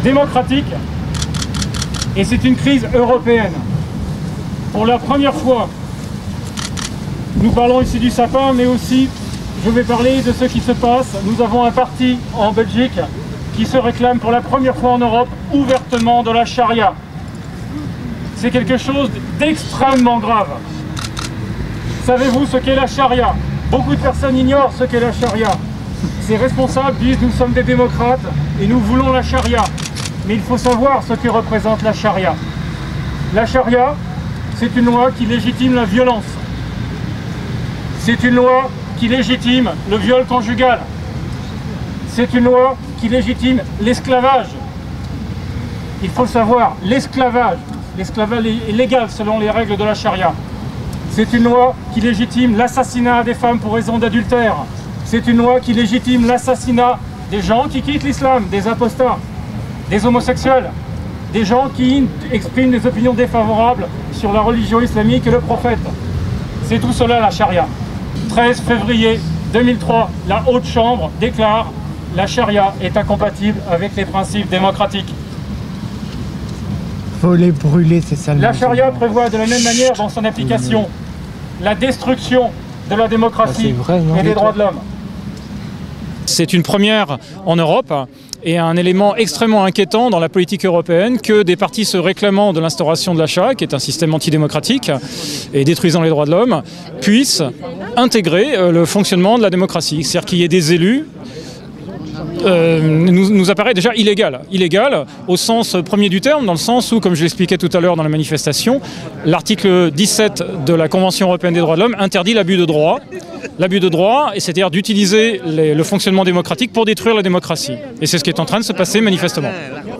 démocratique et c'est une crise européenne. Pour la première fois, nous parlons ici du sapin, mais aussi je vais parler de ce qui se passe. Nous avons un parti en Belgique qui se réclame pour la première fois en Europe ouvertement de la charia. C'est quelque chose d'extrêmement grave. Savez-vous ce qu'est la charia? Beaucoup de personnes ignorent ce qu'est la charia. Ces responsables disent nous sommes des démocrates et nous voulons la charia. Mais il faut savoir ce que représente la charia. La charia, c'est une loi qui légitime la violence. C'est une loi qui légitime le viol conjugal. C'est une loi qui légitime l'esclavage. Il faut le savoir, l'esclavage est légal selon les règles de la charia. C'est une loi qui légitime l'assassinat des femmes pour raison d'adultère. C'est une loi qui légitime l'assassinat des gens qui quittent l'islam, des apostats, des homosexuels, des gens qui expriment des opinions défavorables sur la religion islamique et le prophète. C'est tout cela la charia. 13 février 2003, la Haute Chambre déclare « La charia est incompatible avec les principes démocratiques ». Faut les brûler, c'est ça. La charia prévoit de la même manière dans son application la destruction de la démocratie et des droits de l'homme. C'est une première en Europe et un élément extrêmement inquiétant dans la politique européenne que des partis se réclamant de l'instauration de la charia, qui est un système antidémocratique et détruisant les droits de l'homme, puissent intégrer le fonctionnement de la démocratie. C'est-à-dire qu'il y ait des élus nous apparaît déjà illégal au sens premier du terme, dans le sens où, comme je l'expliquais tout à l'heure dans la manifestation, l'article 17 de la Convention européenne des droits de l'homme interdit l'abus de droit, et c'est-à-dire d'utiliser le fonctionnement démocratique pour détruire la démocratie. Et c'est ce qui est en train de se passer manifestement.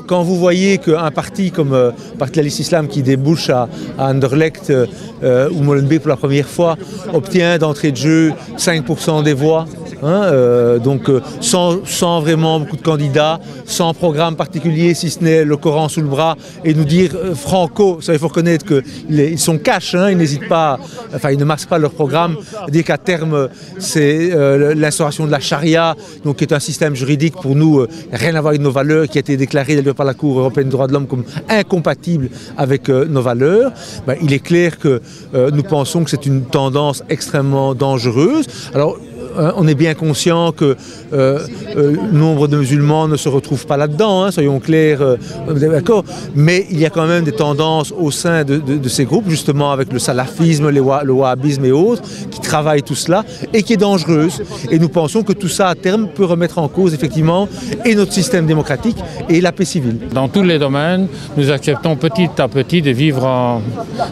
Quand vous voyez qu'un parti comme Parti Al Islam qui débouche à Anderlecht ou Molenbeek pour la première fois obtient d'entrée de jeu 5% des voix, donc sans vraiment beaucoup de candidats, sans programme particulier si ce n'est le Coran sous le bras, et nous dire franco, ça il faut reconnaître qu'ils sont cash, ils n'hésitent pas, ils ne masquent pas leur programme, dire qu'à terme c'est l'instauration de la charia, donc qui est un système juridique pour nous rien à voir avec nos valeurs, qui a été déclaré d'ailleurs par la Cour européenne des droits de l'homme comme incompatible avec nos valeurs. Il est clair que nous pensons que c'est une tendance extrêmement dangereuse. Alors on est bien conscient que nombre de musulmans ne se retrouvent pas là-dedans, soyons clairs, d'accord. Mais il y a quand même des tendances au sein de ces groupes, justement avec le salafisme, le wahhabisme et autres, qui travaillent tout cela et qui est dangereuse. Et nous pensons que tout ça, à terme, peut remettre en cause, effectivement, et notre système démocratique et la paix civile. Dans tous les domaines, nous acceptons petit à petit de vivre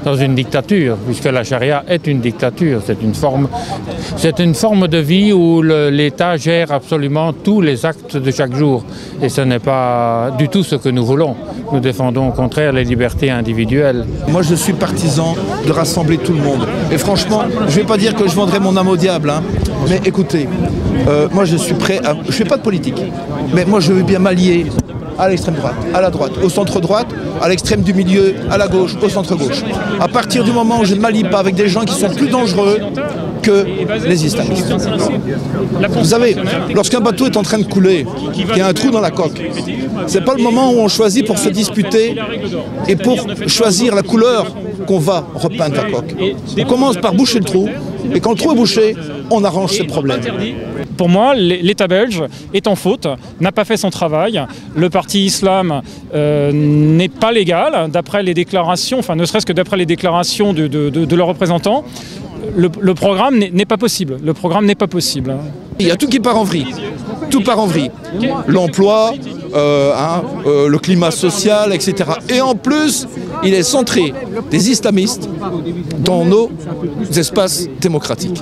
dans une dictature, puisque la charia est une dictature, c'est une forme de vie où l'État gère absolument tous les actes de chaque jour. Et ce n'est pas du tout ce que nous voulons. Nous défendons au contraire les libertés individuelles. Moi je suis partisan de rassembler tout le monde. Et franchement, je ne vais pas dire que je vendrai mon âme au diable, mais écoutez, moi je suis prêt à... Je ne fais pas de politique, mais moi je veux bien m'allier à l'extrême droite, à la droite, au centre droite, à l'extrême du milieu, à la gauche, au centre gauche. À partir du moment où je ne m'allie pas avec des gens qui sont plus dangereux que les islamistes. Vous savez, lorsqu'un bateau est en train de couler, qu'il y a un trou dans la coque, c'est pas le moment où on choisit pour se disputer et pour choisir la couleur qu'on va repeindre la coque. On commence par boucher le trou, et quand le trou est bouché, on arrange ce problème. Pour moi, l'État belge est en faute, n'a pas fait son travail. Le parti islam n'est pas légal, d'après les déclarations, ne serait-ce que d'après les déclarations de leurs représentants. Le programme n'est pas possible. Le programme n'est pas possible. Il y a tout qui part en vrille. Tout part en vrille. L'emploi, le climat social, etc. Et en plus, il est centré des islamistes dans nos espaces démocratiques.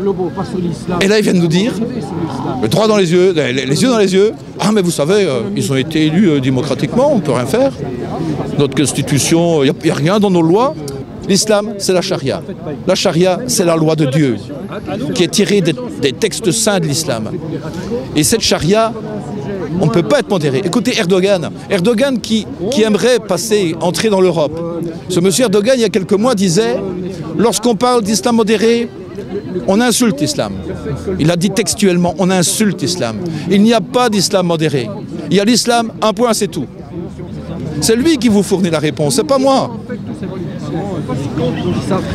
Et là, ils viennent nous dire, le droit dans les yeux, les yeux dans les yeux, ah mais vous savez, ils ont été élus démocratiquement, on ne peut rien faire. Notre constitution, il n'y a rien dans nos lois. L'islam, c'est la charia. La charia, c'est la loi de Dieu, qui est tirée des textes saints de l'islam. Et cette charia, on ne peut pas être modéré. Écoutez Erdogan qui aimerait entrer dans l'Europe. Ce monsieur Erdogan, il y a quelques mois, disait, lorsqu'on parle d'islam modéré, on insulte l'islam. Il a dit textuellement, on insulte l'islam. Il n'y a pas d'islam modéré. Il y a l'islam, un point, c'est tout. C'est lui qui vous fournit la réponse, c'est pas moi.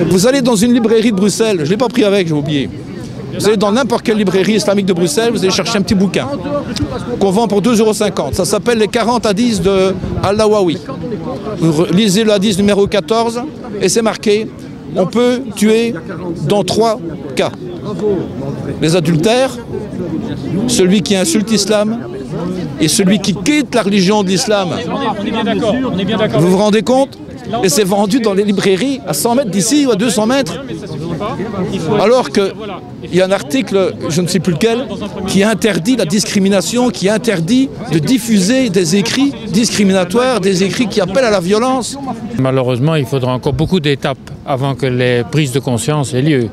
Vous allez dans une librairie de Bruxelles, je ne l'ai pas pris avec, j'ai oublié. Vous allez dans n'importe quelle librairie islamique de Bruxelles, vous allez chercher un petit bouquin qu'on vend pour 2,50 €. Ça s'appelle les 40 hadiths de Al-Nawawi. Vous lisez le hadith numéro 14 et c'est marqué « On peut tuer dans 3 cas. Les adultères, celui qui insulte l'islam et celui qui quitte la religion de l'islam. » On est bien d'accord, on est bien d'accord. Vous vous rendez compte? Et c'est vendu dans les librairies à 100 mètres d'ici ou à 200 mètres. Alors qu'il y a un article, je ne sais plus lequel, qui interdit la discrimination, qui interdit de diffuser des écrits discriminatoires, des écrits qui appellent à la violence. Malheureusement, il faudra encore beaucoup d'étapes avant que les prises de conscience aient lieu.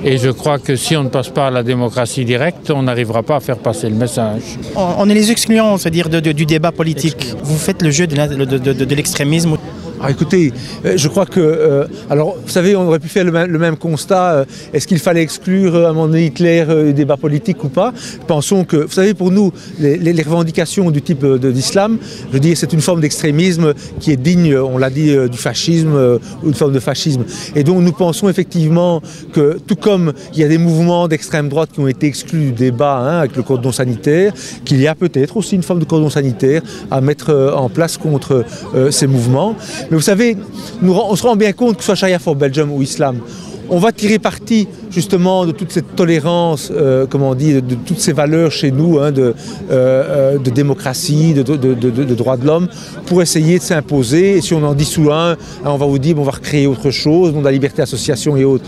Et je crois que si on ne passe pas à la démocratie directe, on n'arrivera pas à faire passer le message. On est les excluants, c'est-à-dire du débat politique. Vous faites le jeu de l'extrémisme. Ah, écoutez, je crois que... alors, vous savez, on aurait pu faire le même constat. Est-ce qu'il fallait exclure à un moment donné Hitler du débat politique ou pas? Pensons que, vous savez, pour nous, les revendications du type d'islam, je veux dire, c'est une forme d'extrémisme qui est digne, on l'a dit, du fascisme, ou une forme de fascisme. Et donc, nous pensons effectivement que, tout comme il y a des mouvements d'extrême droite qui ont été exclus du débat avec le cordon sanitaire, qu'il y a peut-être aussi une forme de cordon sanitaire à mettre en place contre ces mouvements. Mais vous savez, on se rend bien compte que ce soit Sharia for Belgium ou Islam, on va tirer parti justement de toute cette tolérance, comment on dit, de toutes ces valeurs chez nous, de démocratie, de droits de l'homme, pour essayer de s'imposer. Et si on en dissout un, on va vous dire, on va recréer autre chose, on a la liberté d'association et autres.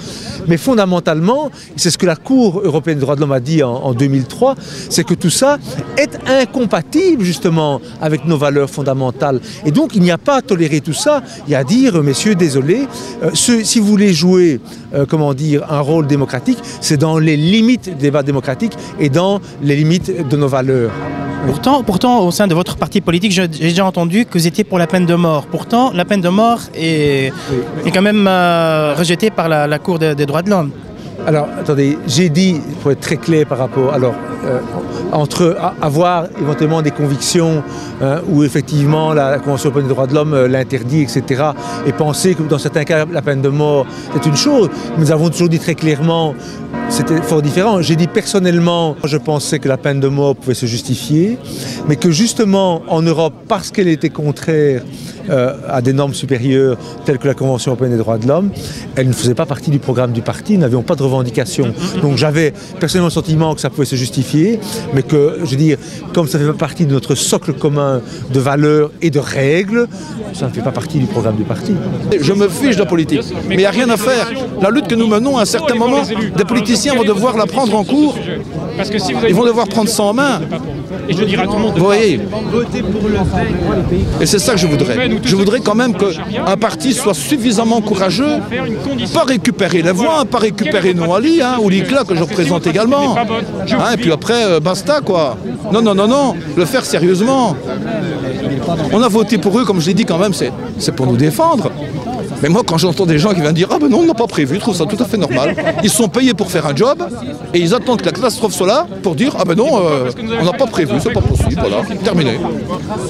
Mais fondamentalement, c'est ce que la Cour européenne des droits de l'homme a dit en 2003, c'est que tout ça est incompatible justement avec nos valeurs fondamentales. Et donc il n'y a pas à tolérer tout ça, il y a à dire, messieurs, désolé, si vous voulez jouer, comment dire, un rôle démocratique, c'est dans les limites du débat démocratique et dans les limites de nos valeurs. Pourtant, au sein de votre parti politique, j'ai déjà entendu que vous étiez pour la peine de mort. Pourtant, la peine de mort est quand même rejetée par la Cour des droits de l'homme. Alors, attendez, j'ai dit, pour être très clair par rapport, alors, entre avoir éventuellement des convictions où effectivement la Convention européenne des droits de l'homme l'interdit, etc., et penser que dans certains cas la peine de mort c'est une chose, nous avons toujours dit très clairement, c'était fort différent. J'ai dit personnellement, je pensais que la peine de mort pouvait se justifier, mais que justement en Europe, parce qu'elle était contraire à des normes supérieures telles que la Convention européenne des droits de l'homme, elle ne faisait pas partie du programme du parti, nous n'avions pas de revendication. Donc j'avais personnellement le sentiment que ça pouvait se justifier, mais que, je veux dire, comme ça ne fait pas partie de notre socle commun de valeurs et de règles, ça ne fait pas partie du programme du parti. Je me fiche de la politique, mais il n'y a rien à faire. La lutte que nous menons, à un certain moment, des politiciens vont devoir la prendre en cours. Ils vont devoir prendre ça en main. Et je dirais à tout le monde de vous voyez. Et c'est ça que je voudrais. Je voudrais quand même qu'un parti soit suffisamment courageux, pas récupérer les voix, pas récupérer Noali ou l'ICLA que je représente également. Et puis après, basta quoi. Non, non, non, non, le faire sérieusement. On a voté pour eux, comme je l'ai dit quand même, c'est pour nous défendre. Mais moi, quand j'entends des gens qui viennent dire « Ah ben non, on n'a pas prévu », je trouve ça tout à fait normal. Ils sont payés pour faire un job et ils attendent que la catastrophe soit là pour dire « Ah ben non, on n'a pas prévu, c'est pas possible, voilà, terminé ».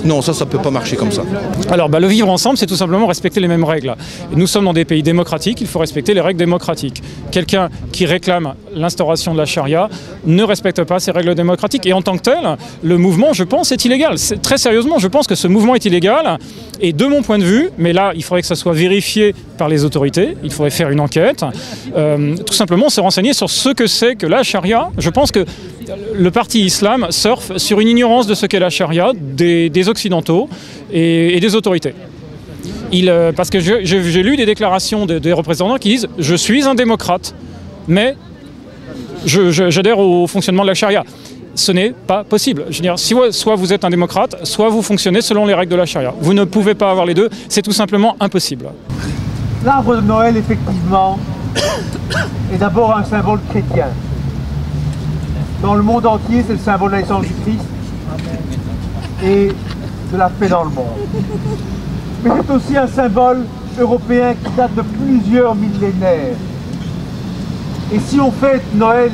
Non, ça ne peut pas marcher comme ça. Alors, le vivre ensemble, c'est tout simplement respecter les mêmes règles. Nous sommes dans des pays démocratiques, il faut respecter les règles démocratiques. Quelqu'un qui réclame l'instauration de la charia ne respecte pas ces règles démocratiques. Et en tant que tel, le mouvement, je pense, est illégal. Très sérieusement, je pense que ce mouvement est illégal. Et de mon point de vue, mais là, il faudrait que ça soit vérifié par les autorités, il faudrait faire une enquête, tout simplement se renseigner sur ce que c'est que la charia. Je pense que le parti islam surfe sur une ignorance de ce qu'est la charia des occidentaux et des autorités. Parce que j'ai lu des déclarations des représentants qui disent « Je suis un démocrate, mais j'adhère au fonctionnement de la charia ». Ce n'est pas possible. Je veux dire, soit vous êtes un démocrate, soit vous fonctionnez selon les règles de la charia. Vous ne pouvez pas avoir les deux, c'est tout simplement impossible. L'arbre de Noël, effectivement, est d'abord un symbole chrétien. Dans le monde entier, c'est le symbole de la naissance du Christ et de la paix dans le monde. Mais c'est aussi un symbole européen qui date de plusieurs millénaires. Et si on fête Noël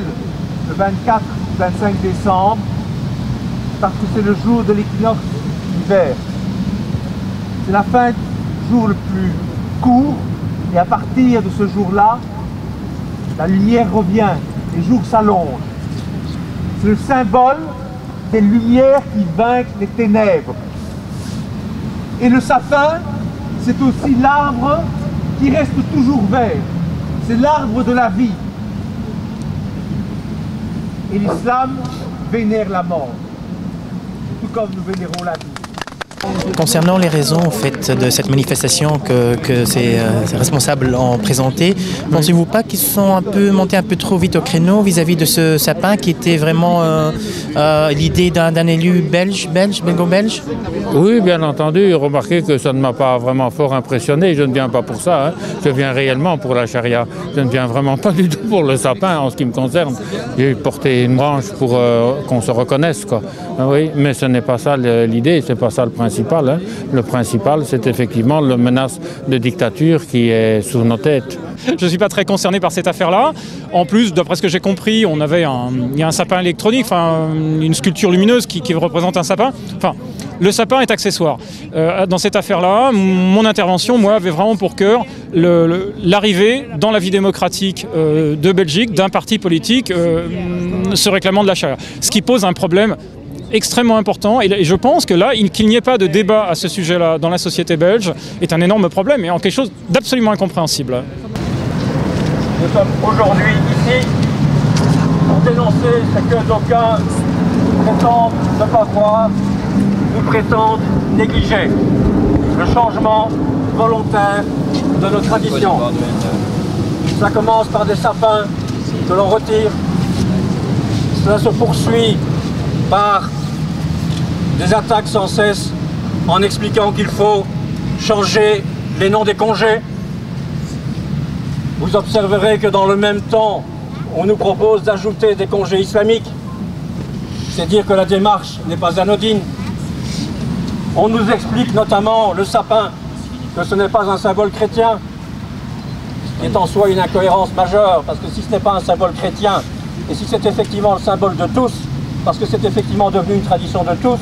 le 24-25 décembre, parce que c'est le jour de l'équinoxe d'hiver, C'est la fin du jour le plus court, et à partir de ce jour-là, la lumière revient, les jours s'allongent. C'est le symbole des lumières qui vainquent les ténèbres. Et le sapin, c'est aussi l'arbre qui reste toujours vert. C'est l'arbre de la vie. Et l'islam vénère la mort, tout comme nous vénérons la vie. Concernant les raisons en fait, de cette manifestation que ces responsables ont présentée, pensez-vous pas qu'ils sont montés un peu trop vite au créneau vis-à-vis de ce sapin qui était vraiment l'idée d'un élu belgo-belge? Oui, bien entendu. Remarquez que ça ne m'a pas vraiment fort impressionné. Je ne viens pas pour ça. Hein. Je viens réellement pour la charia. Je ne viens vraiment pas du tout pour le sapin en ce qui me concerne. J'ai porté une branche pour qu'on se reconnaisse, quoi. Oui, mais ce n'est pas ça l'idée, c'est pas ça le principal. Hein. Le principal, c'est effectivement la menace de dictature qui est sous nos têtes. Je ne suis pas très concerné par cette affaire-là. En plus, d'après ce que j'ai compris, il y a un sapin électronique, une sculpture lumineuse qui représente un sapin. Enfin, le sapin est accessoire. Dans cette affaire-là, mon intervention, moi, avait vraiment pour cœur l'arrivée dans la vie démocratique de Belgique d'un parti politique se réclamant de la charia. Ce qui pose un problème extrêmement important, et je pense que là, qu'il n'y ait pas de débat à ce sujet-là dans la société belge est un énorme problème et en quelque chose d'absolument incompréhensible. Nous sommes aujourd'hui ici pour dénoncer ce que d'aucuns prétendent ne pas voir ou prétendent négliger. Le changement volontaire de nos traditions. Ça commence par des sapins que l'on retire. Cela se poursuit par des attaques sans cesse en expliquant qu'il faut changer les noms des congés. Vous observerez que dans le même temps, on nous propose d'ajouter des congés islamiques. C'est dire que la démarche n'est pas anodine. On nous explique notamment le sapin, que ce n'est pas un symbole chrétien, ce qui est en soi une incohérence majeure, parce que si ce n'est pas un symbole chrétien, et si c'est effectivement le symbole de tous, parce que c'est effectivement devenu une tradition de tous,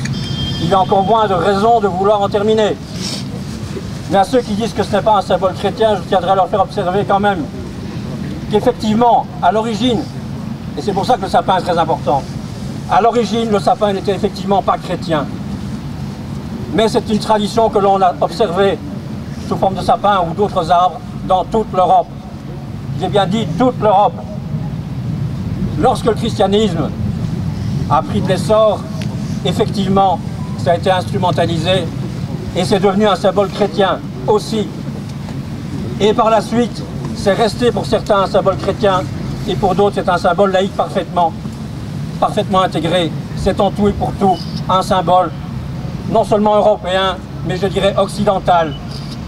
il y a encore moins de raisons de vouloir en terminer. Mais à ceux qui disent que ce n'est pas un symbole chrétien, je tiendrai à leur faire observer quand même qu'effectivement, à l'origine, et c'est pour ça que le sapin est très important, à l'origine, le sapin n'était effectivement pas chrétien. Mais c'est une tradition que l'on a observée sous forme de sapin ou d'autres arbres dans toute l'Europe. J'ai bien dit toute l'Europe. Lorsque le christianisme a pris de l'essor, effectivement, ça a été instrumentalisé et c'est devenu un symbole chrétien aussi. Et par la suite, c'est resté pour certains un symbole chrétien et pour d'autres c'est un symbole laïque parfaitement intégré. C'est en tout et pour tout un symbole non seulement européen, mais je dirais occidental.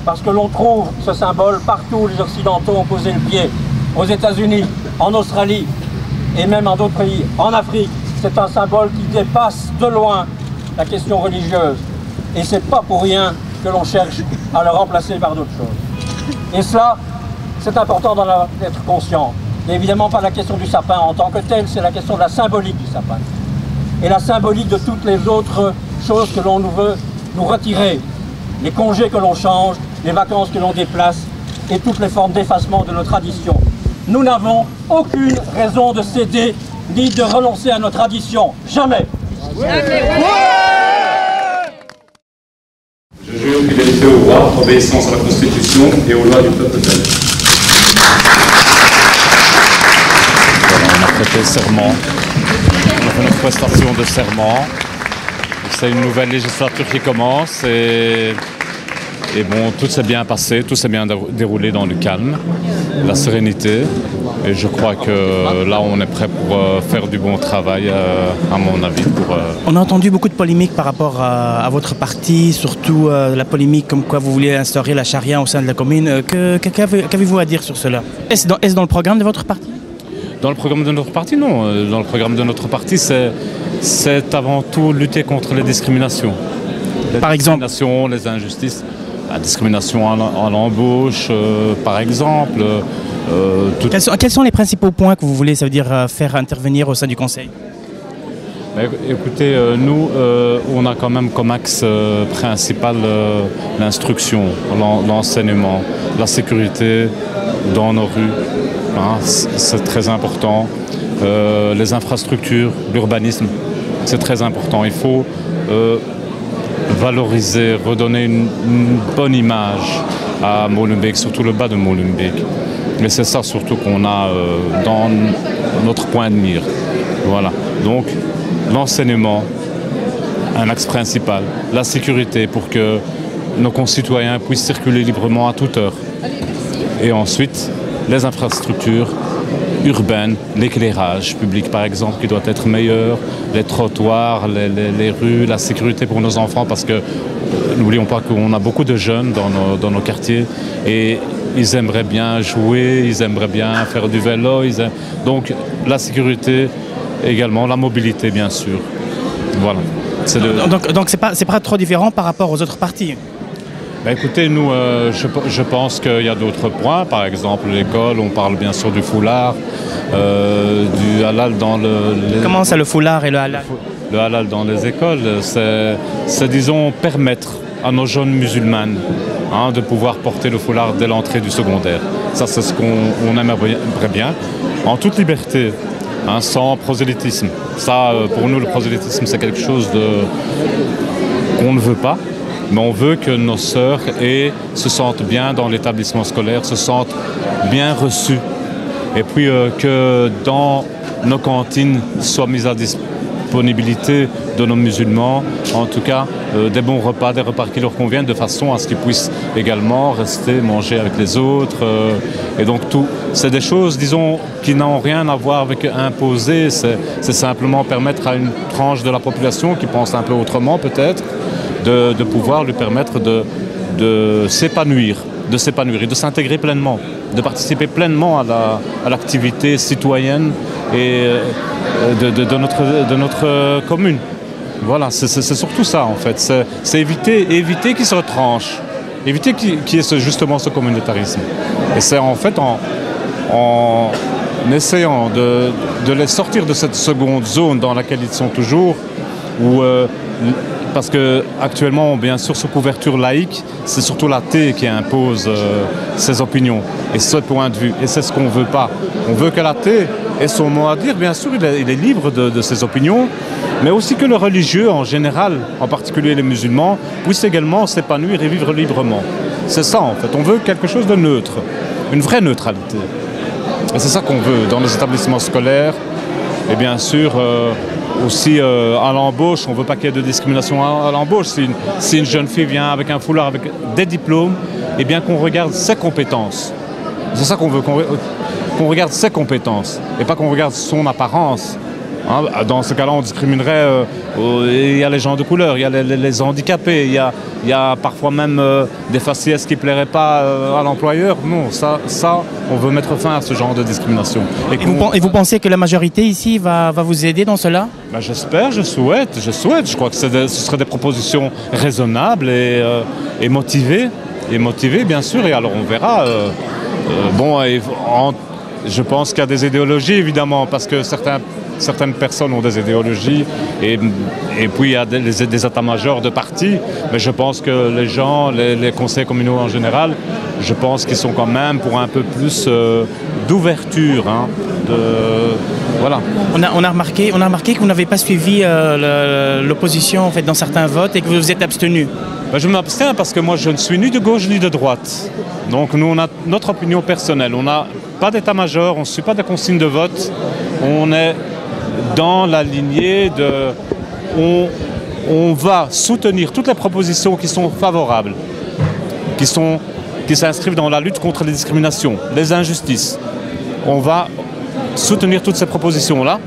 Parce que l'on trouve ce symbole partout où les Occidentaux ont posé le pied. Aux États-Unis, en Australie et même en d'autres pays, en Afrique. C'est un symbole qui dépasse de loin la question religieuse. Et c'est pas pour rien que l'on cherche à le remplacer par d'autres choses. Et cela, c'est important d'en être conscient. Il n'y a évidemment pas la question du sapin en tant que tel, c'est la question de la symbolique du sapin. Et la symbolique de toutes les autres choses que l'on veut nous retirer. Les congés que l'on change, les vacances que l'on déplace et toutes les formes d'effacement de nos traditions. Nous n'avons aucune raison de céder ni de renoncer à nos traditions. Jamais. Je jure fidélité au roi, obéissance à la Constitution et aux lois du peuple belge. Voilà, on a prêté serment. On a fait notre prestation de serment. C'est une nouvelle législature qui commence et bon, tout s'est bien passé, tout s'est bien déroulé dans le calme, la sérénité. Et je crois que là, on est prêt pour faire du bon travail, à mon avis. On a entendu beaucoup de polémiques par rapport à votre parti, surtout la polémique comme quoi vous vouliez instaurer la charia au sein de la commune. Qu'avez-vous à dire sur cela? Est-ce dans le programme de votre parti? Dans le programme de notre parti, non. Dans le programme de notre parti, c'est avant tout lutter contre les discriminations. Par exemple, les injustices. La discrimination à l'embauche, par exemple. Quels sont les principaux points que vous voulez, ça veut dire, faire intervenir au sein du Conseil? Écoutez, nous, on a quand même comme axe principal l'instruction, l'enseignement, la sécurité dans nos rues, hein, c'est très important. Les infrastructures, l'urbanisme, c'est très important. Il faut valoriser, redonner une bonne image à Molenbeek, surtout le bas de Molenbeek. Mais c'est ça surtout qu'on a dans notre point de mire. Voilà. Donc, l'enseignement, un axe principal, la sécurité pour que nos concitoyens puissent circuler librement à toute heure. Et ensuite, les infrastructures urbaines, l'éclairage public par exemple qui doit être meilleur, les trottoirs, les rues, la sécurité pour nos enfants parce que n'oublions pas qu'on a beaucoup de jeunes dans nos quartiers et ils aimeraient bien jouer, ils aimeraient bien faire du vélo, donc la sécurité également, la mobilité bien sûr. Voilà. Donc c'est pas trop différent par rapport aux autres partis. Écoutez, nous, je pense qu'il y a d'autres points. Par exemple, l'école, on parle bien sûr du foulard, du halal dans Comment ça, le foulard et le halal? Le halal dans les écoles, c'est disons, permettre à nos jeunes musulmanes de pouvoir porter le foulard dès l'entrée du secondaire. Ça, c'est ce qu'on aimerait bien, en toute liberté, sans prosélytisme. Ça, pour nous, le prosélytisme, c'est quelque chose qu'on ne veut pas. Mais on veut que nos sœurs se sentent bien dans l'établissement scolaire, se sentent bien reçues. Et puis que dans nos cantines soient mises à disponibilité de nos musulmans, en tout cas des bons repas, des repas qui leur conviennent, de façon à ce qu'ils puissent également rester, manger avec les autres. Et donc tout, c'est des choses, disons, qui n'ont rien à voir avec imposer, c'est simplement permettre à une tranche de la population qui pense un peu autrement peut-être, de pouvoir lui permettre de s'épanouir et de s'intégrer pleinement, de participer pleinement à l'activité citoyenne et de notre commune. Voilà, c'est surtout ça en fait, c'est éviter qu'ils se retranchent, éviter qu'il y ait justement ce communautarisme. Et c'est en fait en essayant de les sortir de cette seconde zone dans laquelle ils sont toujours, où parce qu'actuellement, bien sûr, sous couverture laïque, c'est surtout l'athée qui impose ses opinions et ce point de vue. Et c'est ce qu'on ne veut pas. On veut que l'athée ait son mot à dire. Bien sûr, il est libre de ses opinions, mais aussi que le religieux en général, en particulier les musulmans, puissent également s'épanouir et vivre librement. C'est ça, en fait. On veut quelque chose de neutre, une vraie neutralité. Et c'est ça qu'on veut dans les établissements scolaires. Et bien sûr, aussi à l'embauche, on ne veut pas qu'il y ait de discrimination à l'embauche. Si une jeune fille vient avec un foulard, avec des diplômes, eh bien qu'on regarde ses compétences. C'est ça qu'on veut, qu'on regarde ses compétences et pas qu'on regarde son apparence. Dans ce cas-là, on discriminerait, il y a les gens de couleur, il y a les handicapés, il y a parfois même des faciès qui ne plairaient pas à l'employeur. Non, ça, on veut mettre fin à ce genre de discrimination. Et vous pensez que la majorité ici va vous aider dans cela? J'espère, je souhaite. Je crois que ce seraient des propositions raisonnables et motivées. Et motivées, bien sûr, et alors on verra. Je pense qu'il y a des idéologies, évidemment, parce que certaines personnes ont des idéologies et puis il y a des états-majors de partis, mais je pense que les gens, les conseils communaux en général, je pense qu'ils sont quand même pour un peu plus d'ouverture. Voilà. On a remarqué que vous n'avez pas suivi l'opposition en fait, dans certains votes et que vous vous êtes abstenu. Je m'abstiens parce que moi je ne suis ni de gauche ni de droite. Donc nous on a notre opinion personnelle. On n'a pas d'état-major, on ne suit pas des consignes de vote. On est dans la lignée on va soutenir toutes les propositions qui sont favorables, qui s'inscrivent dans la lutte contre les discriminations, les injustices. On va soutenir toutes ces propositions-là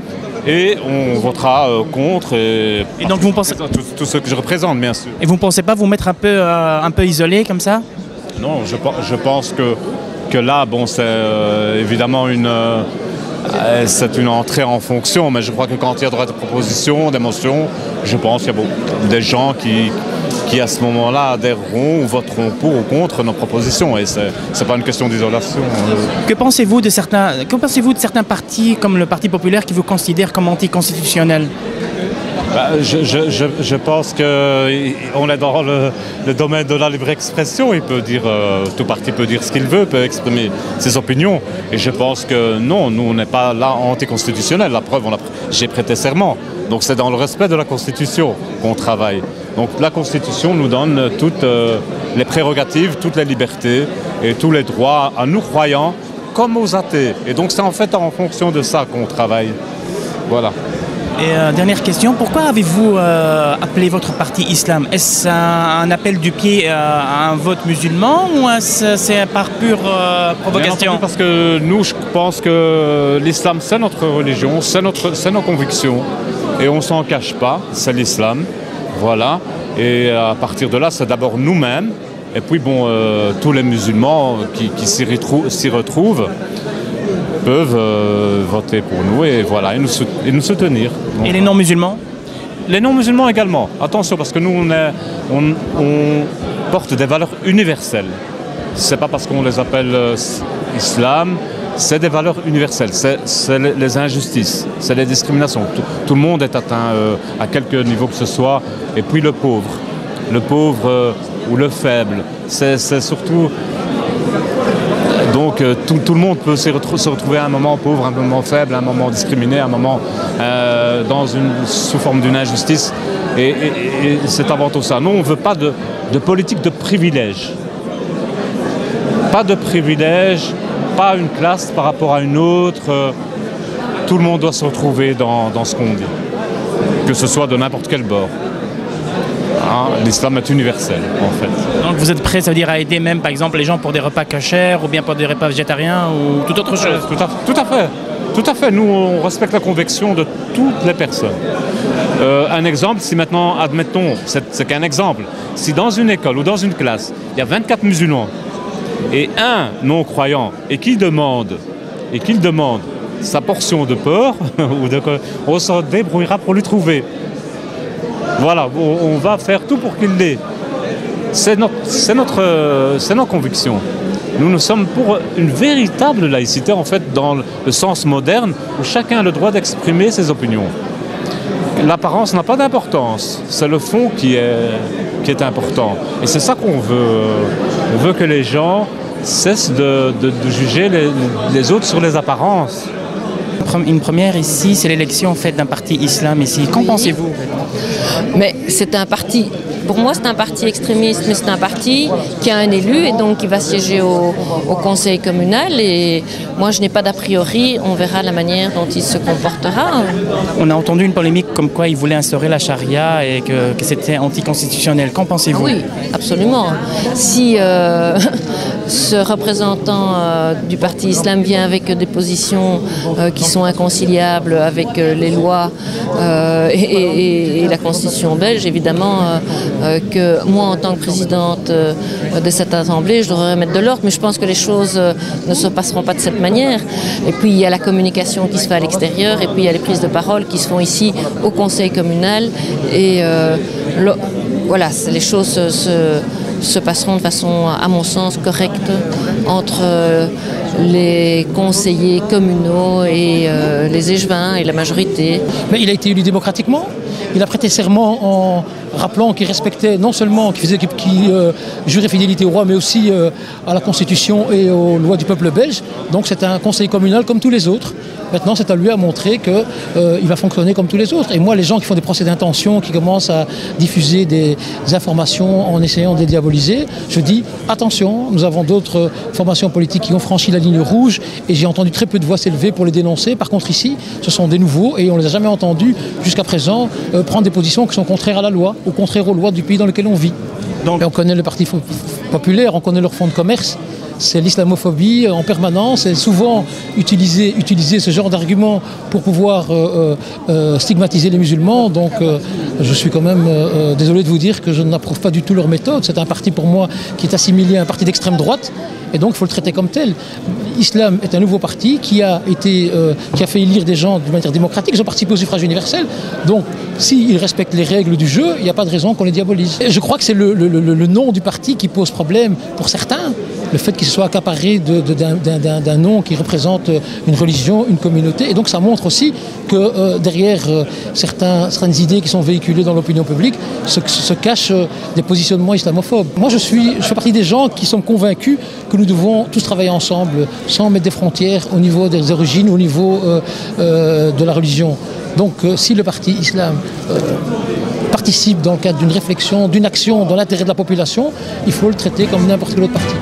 et on votera contre et donc vous pensez tout ce que je représente, bien sûr. Et vous ne pensez pas vous mettre un peu isolé comme ça? Non, je pense que là, bon, c'est évidemment c'est une entrée en fonction, mais je crois que quand il y a des propositions, des motions, je pense qu'il y a des gens qui à ce moment-là adhéreront ou voteront pour ou contre nos propositions. Et c'est pas une question d'isolation. Que pensez-vous de certains partis comme le Parti populaire qui vous considèrent comme anticonstitutionnels? Je pense qu'on est dans le domaine de la libre expression. Il peut dire, tout parti peut dire ce qu'il veut, peut exprimer ses opinions. Et je pense que non, nous on n'est pas là anticonstitutionnel. La preuve, j'ai prêté serment. Donc c'est dans le respect de la Constitution qu'on travaille. Donc la Constitution nous donne toutes les prérogatives, toutes les libertés et tous les droits à nous croyants comme aux athées. Et donc c'est en fait en fonction de ça qu'on travaille. Voilà. Et dernière question, pourquoi avez-vous appelé votre parti Islam? Est-ce un appel du pied à un vote musulman ou c'est par pure provocation? Parce que nous, je pense que l'islam, c'est notre religion, c'est nos convictions. Et on ne s'en cache pas, c'est l'islam. Voilà. Et à partir de là, c'est d'abord nous-mêmes. Et puis, bon, tous les musulmans qui s'y retrouvent peuvent voter pour nous et voilà, et nous soutenir. Donc, et les non-musulmans? Les non-musulmans également. Attention, parce que nous, on porte des valeurs universelles. Ce n'est pas parce qu'on les appelle islam, c'est des valeurs universelles. C'est les injustices, c'est les discriminations. Tout le monde est atteint à quelque niveau que ce soit. Et puis le pauvre ou le faible, c'est surtout... Donc tout le monde peut se retrouver à un moment pauvre, à un moment faible, à un moment discriminé, à un moment sous forme d'une injustice. Et c'est avant tout ça. Nous, on ne veut pas de politique de privilège. Pas de privilège, pas une classe par rapport à une autre. Tout le monde doit se retrouver dans ce qu'on dit, que ce soit de n'importe quel bord. L'islam est universel, en fait. Donc vous êtes prêt, ça veut dire, à aider même, par exemple, les gens pour des repas cachers ou bien pour des repas végétariens ou toute autre chose? Tout à fait. Nous, on respecte la conviction de toutes les personnes. Un exemple, si maintenant, admettons, c'est qu'un exemple, si dans une école ou dans une classe, il y a 24 musulmans et un non-croyant et qu'il demande sa portion de porc, on se débrouillera pour lui trouver. Voilà, on va faire tout pour qu'il l'ait. C'est nos convictions. Nous sommes pour une véritable laïcité, en fait, dans le sens moderne, où chacun a le droit d'exprimer ses opinions. L'apparence n'a pas d'importance, c'est le fond qui est important. Et c'est ça qu'on veut. On veut que les gens cessent de juger les autres sur les apparences. Une première ici, c'est l'élection en fait d'un parti islam ici. Qu'en pensez-vous? Mais c'est un parti, pour moi c'est un parti extrémiste, mais c'est un parti qui a un élu et donc qui va siéger au conseil communal et moi je n'ai pas d'a priori, on verra la manière dont il se comportera. On a entendu une polémique comme quoi il voulait instaurer la charia et que c'était anticonstitutionnel. Qu'en pensez-vous? Oui, absolument. Si ce représentant du parti islam vient avec des positions qui sont inconciliables avec les lois et la constitution belge, évidemment que moi en tant que présidente de cette assemblée, je devrais mettre de l'ordre, mais je pense que les choses ne se passeront pas de cette manière. Et puis il y a la communication qui se fait à l'extérieur et puis il y a les prises de parole qui se font ici au conseil communal et voilà, les choses se passeront de façon, à mon sens, correcte entre les conseillers communaux et les échevins et la majorité. Mais il a été élu démocratiquement. Il a prêté serment en rappelant qu'il respectait non seulement, qu'il jurait fidélité au roi, mais aussi à la Constitution et aux lois du peuple belge. Donc c'est un conseil communal comme tous les autres. Maintenant, c'est à lui à montrer qu'il va fonctionner comme tous les autres. Et moi, les gens qui font des procès d'intention, qui commencent à diffuser des informations en essayant de les diaboliser, je dis attention, nous avons d'autres formations politiques qui ont franchi la ligne rouge et j'ai entendu très peu de voix s'élever pour les dénoncer. Par contre, ici, ce sont des nouveaux et on ne les a jamais entendus jusqu'à présent prendre des positions qui sont contraires à la loi, ou contraires aux lois du pays dans lequel on vit. Donc, on connaît le Parti populaire, on connaît leur fonds de commerce. C'est l'islamophobie en permanence et souvent utiliser ce genre d'argument pour pouvoir stigmatiser les musulmans. Donc je suis quand même désolé de vous dire que je n'approuve pas du tout leur méthode. C'est un parti pour moi qui est assimilé à un parti d'extrême droite et donc il faut le traiter comme tel. L'islam est un nouveau parti qui a fait élire des gens de manière démocratique. Ils ont participé au suffrage universel. Donc s'ils respectent les règles du jeu, il n'y a pas de raison qu'on les diabolise. Et je crois que c'est le nom du parti qui pose problème pour certains. le fait qu'il se soit accaparé d'un nom qui représente une religion, une communauté. Et donc ça montre aussi que derrière certaines idées qui sont véhiculées dans l'opinion publique se cachent des positionnements islamophobes. Moi je fais partie des gens qui sont convaincus que nous devons tous travailler ensemble sans mettre des frontières au niveau des origines, au niveau de la religion. Donc si le parti islam participe dans le cadre d'une réflexion, d'une action dans l'intérêt de la population, il faut le traiter comme n'importe quel autre parti.